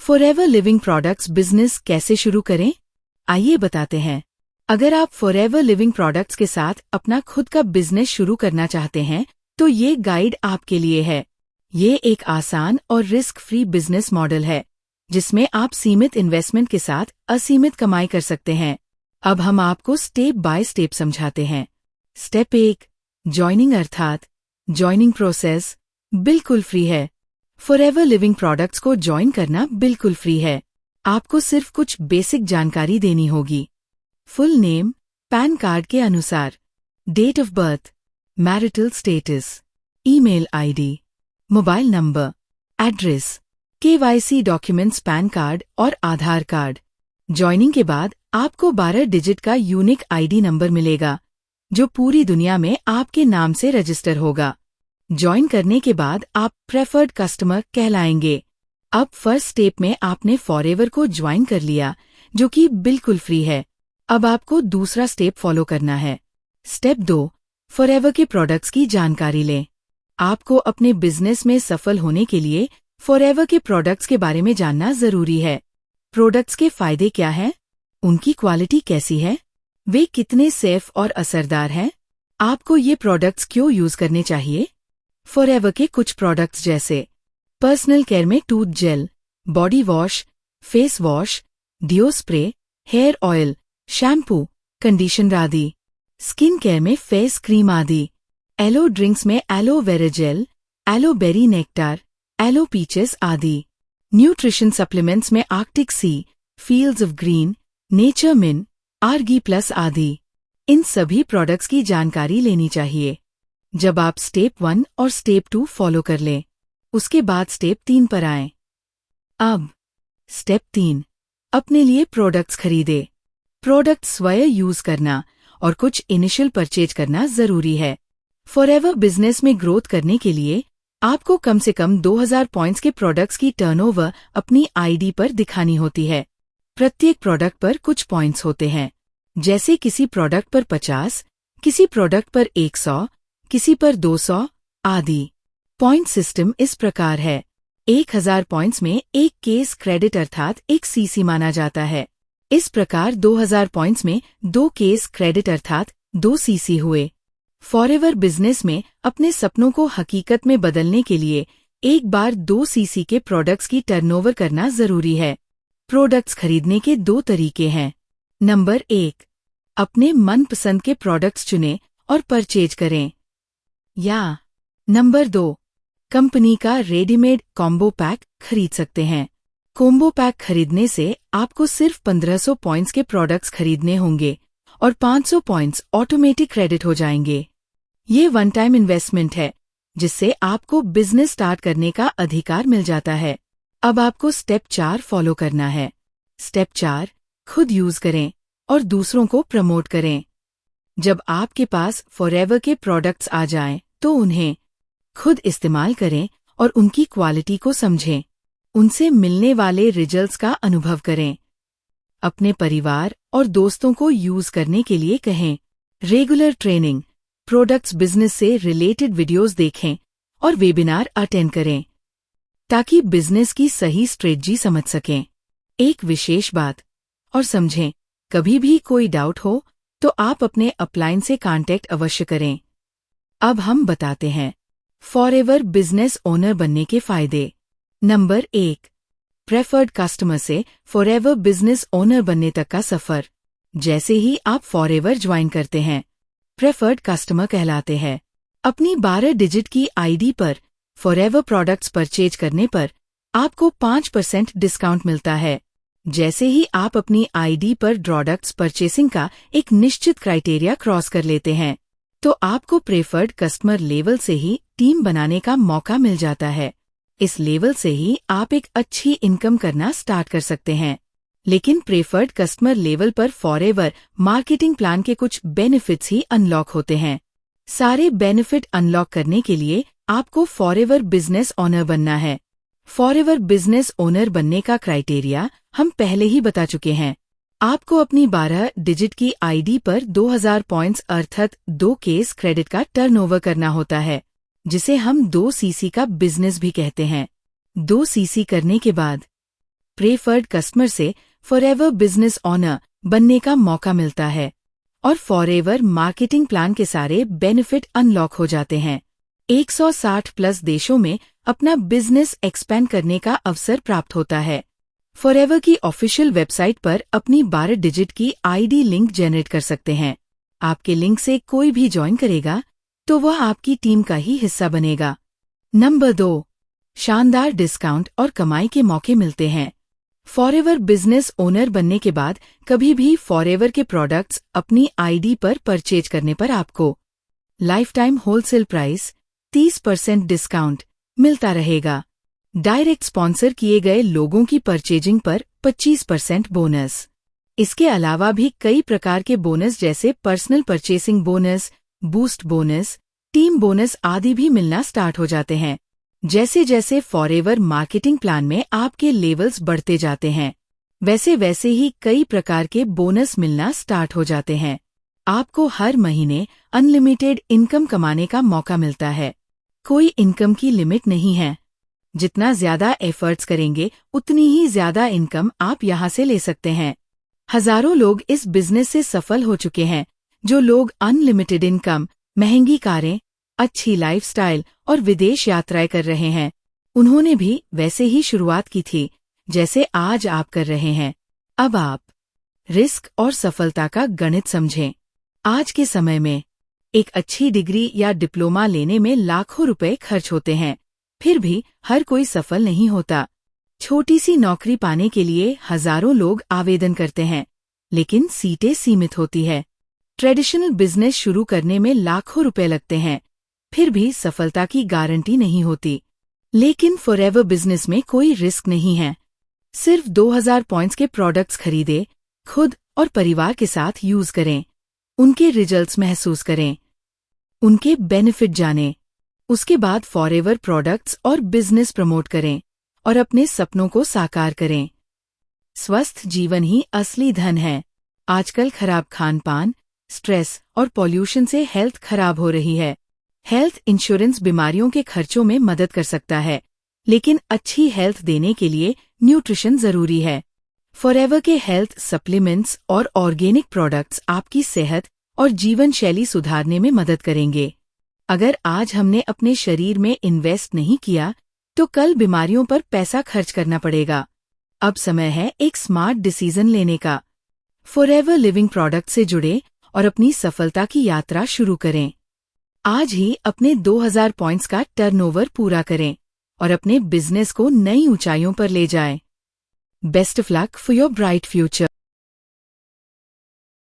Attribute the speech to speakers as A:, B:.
A: Forever living products business कैसे शुरू करें, आइए बताते हैं। अगर आप फॉरएवर लिविंग प्रोडक्ट्स के साथ अपना खुद का बिजनेस शुरू करना चाहते हैं तो ये गाइड आपके लिए है। ये एक आसान और रिस्क फ्री बिजनेस मॉडल है जिसमें आप सीमित इन्वेस्टमेंट के साथ असीमित कमाई कर सकते हैं। अब हम आपको स्टेप बाय स्टेप समझाते हैं। स्टेप 1, ज्वाइनिंग अर्थात ज्वाइनिंग प्रोसेस बिल्कुल फ्री है। फॉरएवर लिविंग प्रोडक्ट्स को ज्वाइन करना बिल्कुल फ्री है। आपको सिर्फ कुछ बेसिक जानकारी देनी होगी। फुल नेम, पैन कार्ड के अनुसार, date of birth, marital status, email ID, mobile number, address, KYC documents, PAN card और आधार कार्ड। ज्वाइनिंग के बाद आपको 12 डिजिट का यूनिक आईडी नंबर मिलेगा जो पूरी दुनिया में आपके नाम से रजिस्टर होगा। ज्वाइन करने के बाद आप प्रेफर्ड कस्टमर कहलाएंगे। अब फर्स्ट स्टेप में आपने फॉरएवर को ज्वाइन कर लिया जो कि बिल्कुल फ्री है। अब आपको दूसरा स्टेप फॉलो करना है। स्टेप 2, फॉरएवर के प्रोडक्ट्स की जानकारी लें। आपको अपने बिजनेस में सफल होने के लिए फॉरएवर के प्रोडक्ट्स के बारे में जानना जरूरी है। प्रोडक्ट्स के फायदे क्या हैं? उनकी क्वालिटी कैसी है? वे कितने सेफ और असरदार हैं? आपको ये प्रोडक्ट्स क्यों यूज करने चाहिए? फॉरएवर के कुछ प्रोडक्ट्स जैसे पर्सनल केयर में tooth gel, body wash, face wash, deo spray, hair oil, shampoo, conditioner आदि। स्किन केयर में फेस क्रीम आदि। एलो ड्रिंक्स में aloe vera gel, aloe berry nectar, aloe peaches आदि। न्यूट्रिशन सप्लीमेंट्स में Arctic Sea, Fields of Green, Nature Min, Argi plus आदि। इन सभी products की जानकारी लेनी चाहिए। जब आप स्टेप 1 और स्टेप 2 फॉलो कर लें, उसके बाद स्टेप 3 पर आएं। अब स्टेप 3, अपने लिए प्रोडक्ट्स खरीदे। प्रोडक्ट स्वयं यूज करना और कुछ इनिशियल परचेज करना जरूरी है। फॉरएवर बिजनेस में ग्रोथ करने के लिए आपको कम से कम 2000 पॉइंट्स के प्रोडक्ट्स की टर्नओवर अपनी आईडी पर दिखानी होती है। प्रत्येक प्रोडक्ट पर कुछ पॉइंट्स होते हैं, जैसे किसी प्रोडक्ट पर 50, किसी प्रोडक्ट पर 100, किसी पर 200 आदि। पॉइंट सिस्टम इस प्रकार है। 1000 पॉइंट्स में एक केस क्रेडिट अर्थात एक सीसी माना जाता है। इस प्रकार 2000 पॉइंट्स में 2 केस क्रेडिट अर्थात 2 सीसी हुए। फॉरएवर बिजनेस में अपने सपनों को हकीकत में बदलने के लिए एक बार 2 सीसी के प्रोडक्ट्स की टर्नओवर करना जरूरी है। प्रोडक्ट्स खरीदने के 2 तरीके हैं। नंबर 1, अपने मनपसंद के प्रोडक्ट्स चुनें और परचेज करें। या नंबर 2, कंपनी का रेडीमेड कॉम्बो पैक खरीद सकते हैं। कॉम्बो पैक खरीदने से आपको सिर्फ 1500 पॉइंट्स के प्रोडक्ट्स खरीदने होंगे और 500 पॉइंट्स ऑटोमेटिक क्रेडिट हो जाएंगे। ये वन टाइम इन्वेस्टमेंट है जिससे आपको बिजनेस स्टार्ट करने का अधिकार मिल जाता है। अब आपको स्टेप 4 फॉलो करना है। स्टेप 4, खुद यूज करें और दूसरों को प्रमोट करें। जब आपके पास फॉरएवर के प्रोडक्ट्स आ जाएं, तो उन्हें खुद इस्तेमाल करें और उनकी क्वालिटी को समझें। उनसे मिलने वाले रिजल्ट्स का अनुभव करें। अपने परिवार और दोस्तों को यूज करने के लिए कहें। रेगुलर ट्रेनिंग, प्रोडक्ट्स बिजनेस से रिलेटेड वीडियोस देखें और वेबिनार अटेंड करें ताकि बिजनेस की सही स्ट्रेटजी समझ सकें। एक विशेष बात और समझें, कभी भी कोई डाउट हो तो आप अपने अपलाइन से कांटेक्ट अवश्य करें। अब हम बताते हैं फॉरएवर बिजनेस ओनर बनने के फायदे। नंबर 1, प्रेफर्ड कस्टमर से फॉरएवर बिजनेस ओनर बनने तक का सफर। जैसे ही आप फॉरएवर ज्वाइन करते हैं, प्रेफर्ड कस्टमर कहलाते हैं। अपनी 12 डिजिट की आईडी पर फॉरएवर प्रोडक्ट्स परचेज करने पर आपको 5% डिस्काउंट मिलता है। जैसे ही आप अपनी आईडी पर प्रोडक्ट्स परचेसिंग का एक निश्चित क्राइटेरिया क्रॉस कर लेते हैं, तो आपको प्रेफर्ड कस्टमर लेवल से ही टीम बनाने का मौका मिल जाता है। इस लेवल से ही आप एक अच्छी इनकम करना स्टार्ट कर सकते हैं। लेकिन प्रेफर्ड कस्टमर लेवल पर फॉरएवर मार्केटिंग प्लान के कुछ बेनिफिट्स ही अनलॉक होते हैं। सारे बेनिफिट अनलॉक करने के लिए आपको फॉरएवर बिजनेस ओनर बनना है। फॉरएवर बिजनेस ओनर बनने का क्राइटेरिया हम पहले ही बता चुके हैं। आपको अपनी 12 डिजिट की आईडी पर 2000 पॉइंट्स अर्थात 2 केस क्रेडिट का टर्नओवर करना होता है, जिसे हम 2 सीसी का बिजनेस भी कहते हैं। 2 सीसी करने के बाद प्रेफर्ड कस्टमर से फॉरएवर बिजनेस ओनर बनने का मौका मिलता है और फॉरएवर मार्केटिंग प्लान के सारे बेनिफिट अनलॉक हो जाते हैं। 160 प्लस देशों में अपना बिजनेस एक्सपेंड करने का अवसर प्राप्त होता है। फॉरएवर की ऑफिशियल वेबसाइट पर अपनी 12 डिजिट की आईडी लिंक जनरेट कर सकते हैं। आपके लिंक से कोई भी ज्वाइन करेगा तो वह आपकी टीम का ही हिस्सा बनेगा। नंबर 2, शानदार डिस्काउंट और कमाई के मौके मिलते हैं। फॉरएवर बिजनेस ओनर बनने के बाद कभी भी फॉरएवर के प्रोडक्ट्स अपनी आईडी पर परचेज करने पर आपको life time wholesale price 30% discount मिलता रहेगा। डायरेक्ट स्पॉन्सर किए गए लोगों की परचेजिंग पर 25% बोनस। इसके अलावा भी कई प्रकार के बोनस जैसे personal purchasing bonus, boost bonus, team bonus आदि भी मिलना स्टार्ट हो जाते हैं। जैसे जैसे फॉरएवर मार्केटिंग प्लान में आपके लेवल्स बढ़ते जाते हैं, वैसे वैसे ही कई प्रकार के बोनस मिलना स्टार्ट हो जाते हैं। आपको हर महीने अनलिमिटेड इनकम कमाने का मौका मिलता है। कोई इनकम की लिमिट नहीं है। जितना ज्यादा एफर्ट्स करेंगे उतनी ही ज्यादा इनकम आप यहाँ से ले सकते हैं। हजारों लोग इस बिजनेस से सफल हो चुके हैं। जो लोग अनलिमिटेड इनकम, महंगी कारें, अच्छी लाइफस्टाइल और विदेश यात्राएं कर रहे हैं, उन्होंने भी वैसे ही शुरुआत की थी जैसे आज आप कर रहे हैं। अब आप रिस्क और सफलता का गणित समझें। आज के समय में एक अच्छी डिग्री या डिप्लोमा लेने में लाखों रुपए खर्च होते हैं, फिर भी हर कोई सफल नहीं होता। छोटी सी नौकरी पाने के लिए हजारों लोग आवेदन करते हैं, लेकिन सीटें सीमित होती है। ट्रेडिशनल बिजनेस शुरू करने में लाखों रुपए लगते हैं, फिर भी सफलता की गारंटी नहीं होती। लेकिन फॉरएवर बिजनेस में कोई रिस्क नहीं है। सिर्फ 2000 पॉइंट्स के प्रोडक्ट्स खरीदें, खुद और परिवार के साथ यूज करें, उनके रिजल्ट्स महसूस करें, उनके बेनिफिट जानें। उसके बाद फॉरएवर प्रोडक्ट्स और बिजनेस प्रमोट करें और अपने सपनों को साकार करें। स्वस्थ जीवन ही असली धन है। आजकल खराब खान पान, स्ट्रेस और पॉल्यूशन से हेल्थ खराब हो रही है। हेल्थ इंश्योरेंस बीमारियों के खर्चों में मदद कर सकता है, लेकिन अच्छी हेल्थ देने के लिए न्यूट्रिशन जरूरी है। फॉरएवर के हेल्थ सप्लीमेंट्स और ऑर्गेनिक प्रोडक्ट्स आपकी सेहत और जीवन शैली सुधारने में मदद करेंगे। अगर आज हमने अपने शरीर में इन्वेस्ट नहीं किया तो कल बीमारियों पर पैसा खर्च करना पड़ेगा। अब समय है एक स्मार्ट डिसीजन लेने का। फॉरएवर लिविंग प्रोडक्ट से जुड़े और अपनी सफलता की यात्रा शुरू करें। आज ही अपने 2000 पॉइंट्स का टर्नओवर पूरा करें और अपने बिजनेस को नई ऊंचाइयों पर ले जाएं। Best of luck for your bright future.